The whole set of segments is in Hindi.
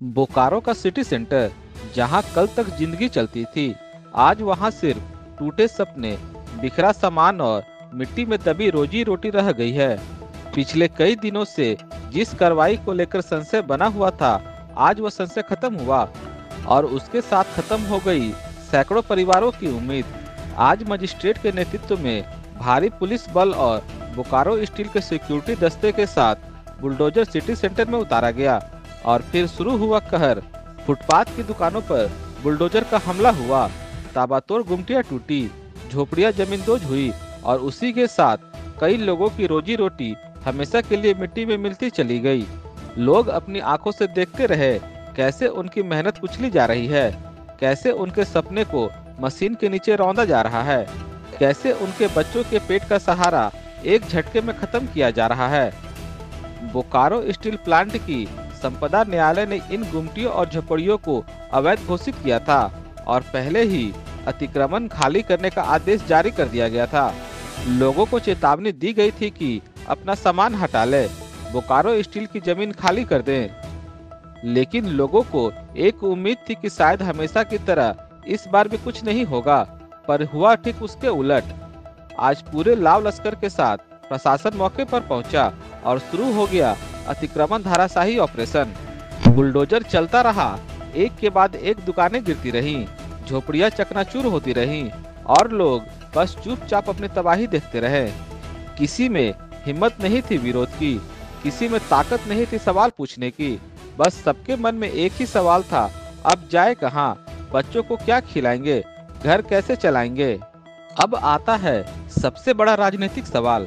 बोकारो का सिटी सेंटर, जहां कल तक जिंदगी चलती थी, आज वहां सिर्फ टूटे सपने, बिखरा सामान और मिट्टी में दबी रोजी रोटी रह गई है। पिछले कई दिनों से जिस कार्रवाई को लेकर संशय बना हुआ था, आज वह संशय खत्म हुआ और उसके साथ खत्म हो गई सैकड़ों परिवारों की उम्मीद। आज मजिस्ट्रेट के नेतृत्व में भारी पुलिस बल और बोकारो स्टील के सिक्योरिटी दस्ते के साथ बुलडोजर सिटी सेंटर में उतारा गया और फिर शुरू हुआ कहर। फुटपाथ की दुकानों पर बुलडोजर का हमला हुआ, ताबड़तोड़ गुमटियां टूटी, झोपड़ियां जमींदोज हुई और उसी के साथ कई लोगों की रोजी रोटी हमेशा के लिए मिट्टी में मिलती चली गई। लोग अपनी आंखों से देखते रहे कैसे उनकी मेहनत कुचली जा रही है, कैसे उनके सपने को मशीन के नीचे रौंदा जा रहा है, कैसे उनके बच्चों के पेट का सहारा एक झटके में खत्म किया जा रहा है। बोकारो स्टील प्लांट की संपदा न्यायालय ने इन गुमटियों और झोपड़ियों को अवैध घोषित किया था और पहले ही अतिक्रमण खाली करने का आदेश जारी कर दिया गया था। लोगों को चेतावनी दी गई थी कि अपना सामान हटा ले, बोकारो स्टील की जमीन खाली कर दें। लेकिन लोगों को एक उम्मीद थी कि शायद हमेशा की तरह इस बार भी कुछ नहीं होगा, पर हुआ ठीक उसके उलट। आज पूरे लाव लश्कर के साथ प्रशासन मौके पर पहुंचा और शुरू हो गया अतिक्रमण धाराशाही ऑपरेशन। बुलडोजर चलता रहा, एक के बाद एक दुकानें गिरती रहीं, झोपड़ियां चकनाचूर होती रहीं और लोग बस चुपचाप अपनी तबाही देखते रहे। किसी में हिम्मत नहीं थी विरोध की, किसी में ताकत नहीं थी सवाल पूछने की। बस सबके मन में एक ही सवाल था, अब जाए कहाँ, बच्चों को क्या खिलाएंगे, घर कैसे चलाएंगे। अब आता है सबसे बड़ा राजनीतिक सवाल।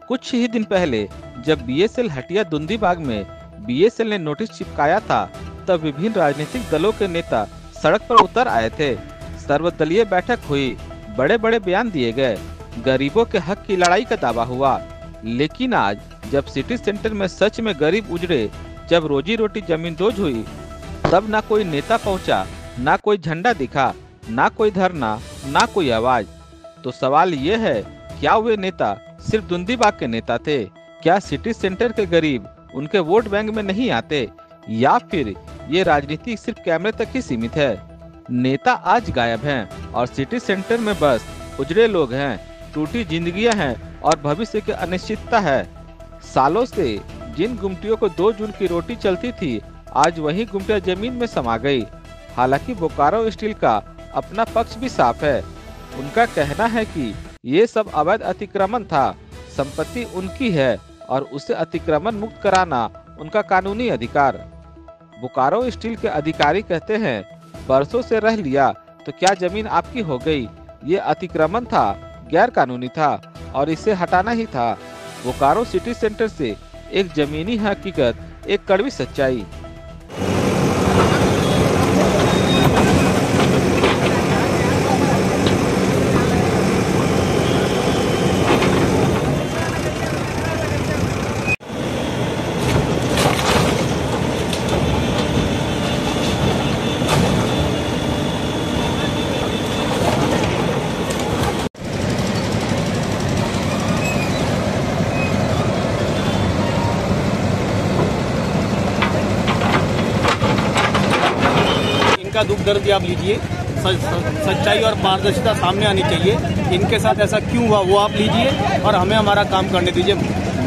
कुछ ही दिन पहले जब बीएसएल हटिया दुंदीबाग में बीएसएल ने नोटिस चिपकाया था, तब विभिन्न राजनीतिक दलों के नेता सड़क पर उतर आए थे। सर्वदलीय बैठक हुई, बड़े बड़े बयान दिए गए, गरीबों के हक की लड़ाई का दावा हुआ। लेकिन आज जब सिटी सेंटर में सच में गरीब उजड़े, जब रोजी रोटी जमींदोज हुई, तब ना कोई नेता पहुंचा, ना कोई झंडा दिखा, ना कोई धरना, ना कोई आवाज। तो सवाल ये है, क्या वे नेता सिर्फ दुंदीबाग के नेता थे? क्या सिटी सेंटर के गरीब उनके वोट बैंक में नहीं आते, या फिर ये राजनीति सिर्फ कैमरे तक ही सीमित है? नेता आज गायब हैं और सिटी सेंटर में बस उजड़े लोग हैं, टूटी जिंदगियां हैं और भविष्य की अनिश्चितता है। सालों से जिन गुमटियों को 2 जून की रोटी चलती थी, आज वही गुमटियां जमीन में समा गई। हालांकि बोकारो स्टील का अपना पक्ष भी साफ है। उनका कहना है कि ये सब अवैध अतिक्रमण था, संपत्ति उनकी है और उसे अतिक्रमण मुक्त कराना उनका कानूनी अधिकार। बोकारो स्टील के अधिकारी कहते हैं, बरसों से रह लिया तो क्या जमीन आपकी हो गई? ये अतिक्रमण था, गैर कानूनी था और इसे हटाना ही था। बोकारो सिटी सेंटर से एक जमीनी हकीकत, एक कड़वी सच्चाई। का दुख दर्द आप लीजिए, सच्चाई और पारदर्शिता सामने आनी चाहिए। इनके साथ ऐसा क्यों हुआ वो आप लीजिए और हमें हमारा काम करने दीजिए।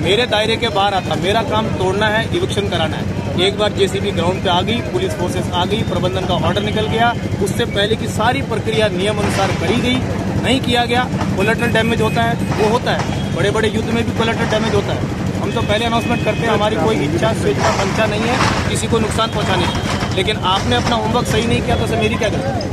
मेरे दायरे के बाहर आता, मेरा काम तोड़ना है, इविक्शन कराना है। एक बार जेसीबी ग्राउंड पे आ गई, पुलिस फोर्सेस आ गई, प्रबंधन का ऑर्डर निकल गया, उससे पहले की सारी प्रक्रिया नियम अनुसार करी गई, नहीं किया गया। कोलेटरल डैमेज होता है, वो होता है, बड़े बड़े युद्ध में भी कोलेटरल डैमेज होता है। हम तो पहले अनाउंसमेंट करते हैं, हमारी कोई इच्छा स्वेच्छा मंशा नहीं है किसी को नुकसान पहुंचाने की। लेकिन आपने अपना होमवर्क सही नहीं किया तो सर मेरी क्या गलती?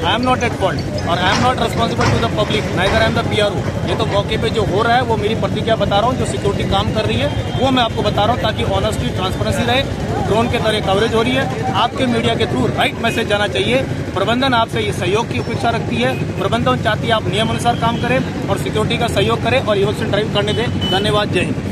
I am not at fault और I am not responsible to the public, neither I am the PRO। ये तो मौके पे जो हो रहा है वो मेरी प्रतिक्रिया बता रहा हूँ, जो सिक्योरिटी काम कर रही है वो मैं आपको बता रहा हूँ, ताकि ऑनेस्टी ट्रांसपेरेंसी रहे। ड्रोन के तरह कवरेज हो रही है, आपके मीडिया के थ्रू राइट मैसेज जाना चाहिए। प्रबंधन आपसे ये सहयोग की अपेक्षा रखती है, प्रबंधन चाहती है आप नियम अनुसार काम करें और सिक्योरिटी का सहयोग करें और इविक्शन ड्राइव करने दें। धन्यवाद, जय हिंद।